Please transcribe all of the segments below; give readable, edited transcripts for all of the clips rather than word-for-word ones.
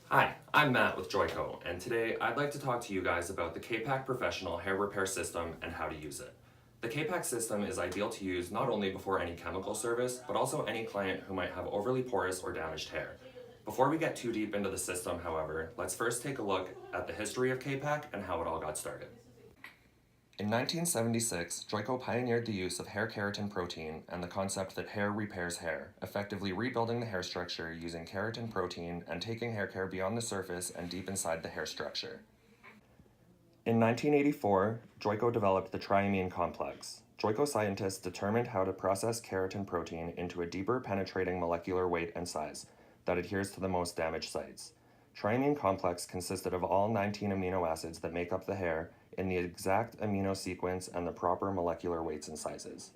Hi, I'm Matt with Joico, and today I'd like to talk to you guys about the KPAK Professional Hair Repair System and how to use it. The KPAK system is ideal to use not only before any chemical service, but also any client who might have overly porous or damaged hair. Before we get too deep into the system, however, let's first take a look at the history of KPAK and how it all got started. In 1976, Joico pioneered the use of hair keratin protein and the concept that hair repairs hair, effectively rebuilding the hair structure using keratin protein and taking hair care beyond the surface and deep inside the hair structure. In 1984, Joico developed the triamine complex. Joico scientists determined how to process keratin protein into a deeper penetrating molecular weight and size that adheres to the most damaged sites. Triamine complex consisted of all 19 amino acids that make up the hair in the exact amino sequence and the proper molecular weights and sizes.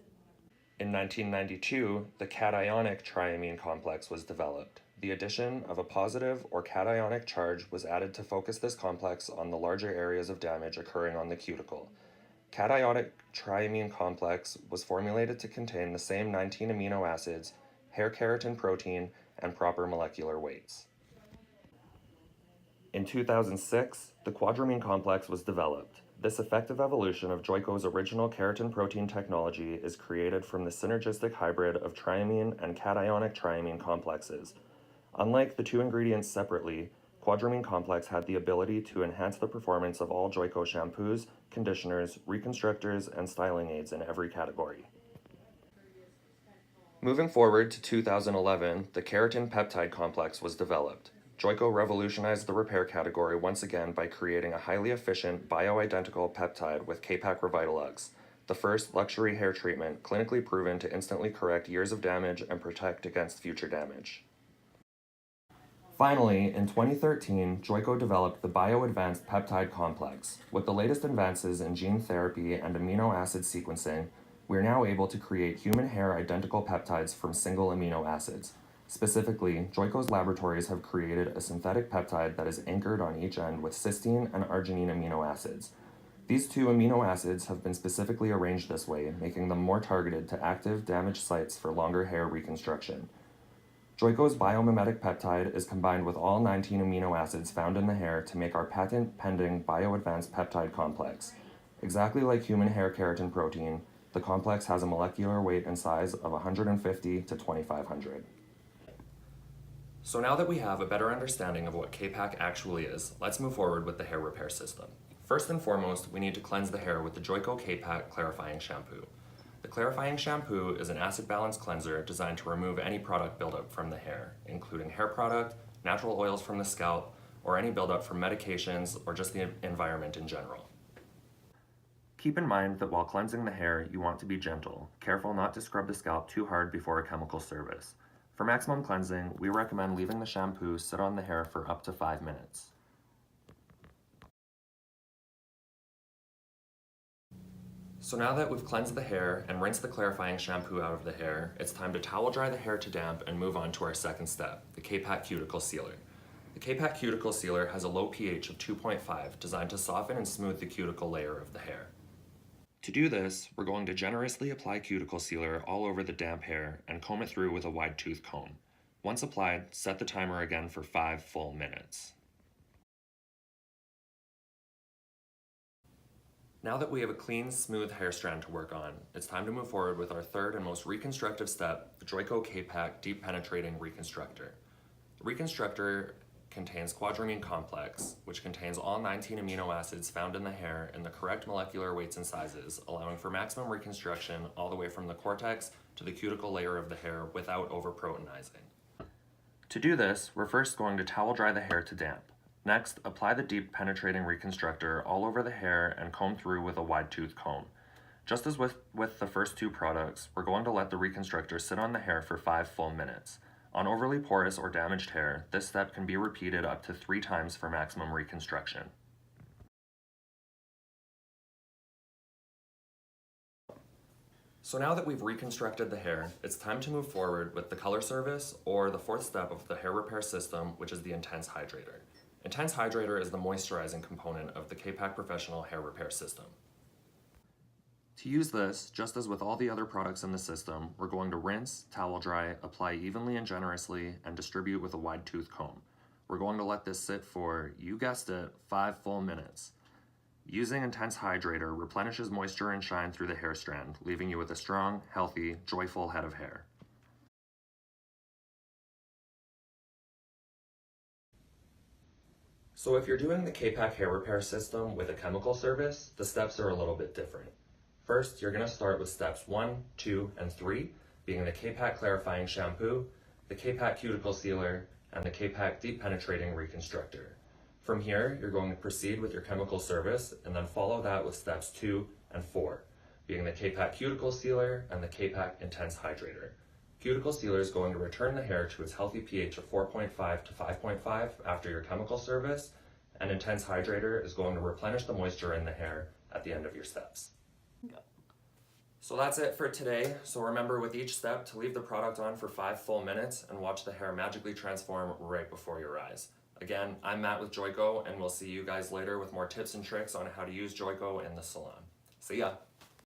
In 1992, the cationic triamine complex was developed. The addition of a positive or cationic charge was added to focus this complex on the larger areas of damage occurring on the cuticle. Cationic triamine complex was formulated to contain the same 19 amino acids, hair keratin protein, and proper molecular weights. In 2006, the quadramine complex was developed. This effective evolution of Joico's original keratin protein technology is created from the synergistic hybrid of triamine and cationic triamine complexes. Unlike the two ingredients separately, quadramine complex had the ability to enhance the performance of all Joico shampoos, conditioners, reconstructors, and styling aids in every category. Moving forward to 2011, the keratin peptide complex was developed. Joico revolutionized the repair category once again by creating a highly efficient, bioidentical peptide with KPAK Revitalux, the first luxury hair treatment clinically proven to instantly correct years of damage and protect against future damage. Finally, in 2013, Joico developed the Bio-Advanced Peptide Complex. With the latest advances in gene therapy and amino acid sequencing, we're now able to create human hair identical peptides from single amino acids. Specifically, Joico's laboratories have created a synthetic peptide that is anchored on each end with cysteine and arginine amino acids. These two amino acids have been specifically arranged this way, making them more targeted to active, damaged sites for longer hair reconstruction. Joico's biomimetic peptide is combined with all 19 amino acids found in the hair to make our patent-pending bio-advanced peptide complex. Exactly like human hair keratin protein, the complex has a molecular weight and size of 150 to 2500. So now that we have a better understanding of what KPAK actually is, let's move forward with the hair repair system. First and foremost, we need to cleanse the hair with the Joico KPAK Clarifying Shampoo. The Clarifying Shampoo is an acid balance cleanser designed to remove any product buildup from the hair, including hair product, natural oils from the scalp, or any buildup from medications or just the environment in general. Keep in mind that while cleansing the hair, you want to be gentle, careful not to scrub the scalp too hard before a chemical service. For maximum cleansing, we recommend leaving the shampoo sit on the hair for up to 5 minutes. So now that we've cleansed the hair and rinsed the clarifying shampoo out of the hair, it's time to towel dry the hair to damp and move on to our second step, the KPAK Cuticle Sealer. The KPAK Cuticle Sealer has a low pH of 2.5 designed to soften and smooth the cuticle layer of the hair. To do this, we're going to generously apply cuticle sealer all over the damp hair and comb it through with a wide tooth comb. Once applied, set the timer again for 5 full minutes. Now that we have a clean, smooth hair strand to work on, it's time to move forward with our third and most reconstructive step, the Joico KPAK Deep Penetrating Reconstructor. The reconstructor contains quadramine complex, which contains all 19 amino acids found in the hair in the correct molecular weights and sizes, allowing for maximum reconstruction all the way from the cortex to the cuticle layer of the hair without over-proteinizing. To do this, we're first going to towel dry the hair to damp. Next, apply the deep penetrating reconstructor all over the hair and comb through with a wide tooth comb. Just as with the first two products, we're going to let the reconstructor sit on the hair for 5 full minutes. On overly porous or damaged hair, this step can be repeated up to 3 times for maximum reconstruction. So now that we've reconstructed the hair, it's time to move forward with the color service, or the fourth step of the hair repair system, which is the Intense Hydrator. Intense Hydrator is the moisturizing component of the KPAK Professional Hair Repair System. To use this, just as with all the other products in the system, we're going to rinse, towel dry, apply evenly and generously, and distribute with a wide tooth comb. we're going to let this sit for, you guessed it, 5 full minutes. Using Intense Hydrator replenishes moisture and shine through the hair strand, leaving you with a strong, healthy, joyful head of hair. So if you're doing the KPAK hair repair system with a chemical service, the steps are a little bit different. First, you're going to start with steps 1, 2, and 3, being the KPAK clarifying shampoo, the KPAK cuticle sealer, and the KPAK deep penetrating reconstructor. From here, you're going to proceed with your chemical service and then follow that with steps 2 and 4, being the KPAK cuticle sealer and the KPAK intense hydrator. Cuticle sealer is going to return the hair to its healthy pH of 4.5 to 5.5 after your chemical service, and intense hydrator is going to replenish the moisture in the hair at the end of your steps. So that's it for today. So remember with each step to leave the product on for 5 full minutes and watch the hair magically transform right before your eyes. Again, I'm Matt with Joico, and we'll see you guys later with more tips and tricks on how to use Joico in the salon. See ya!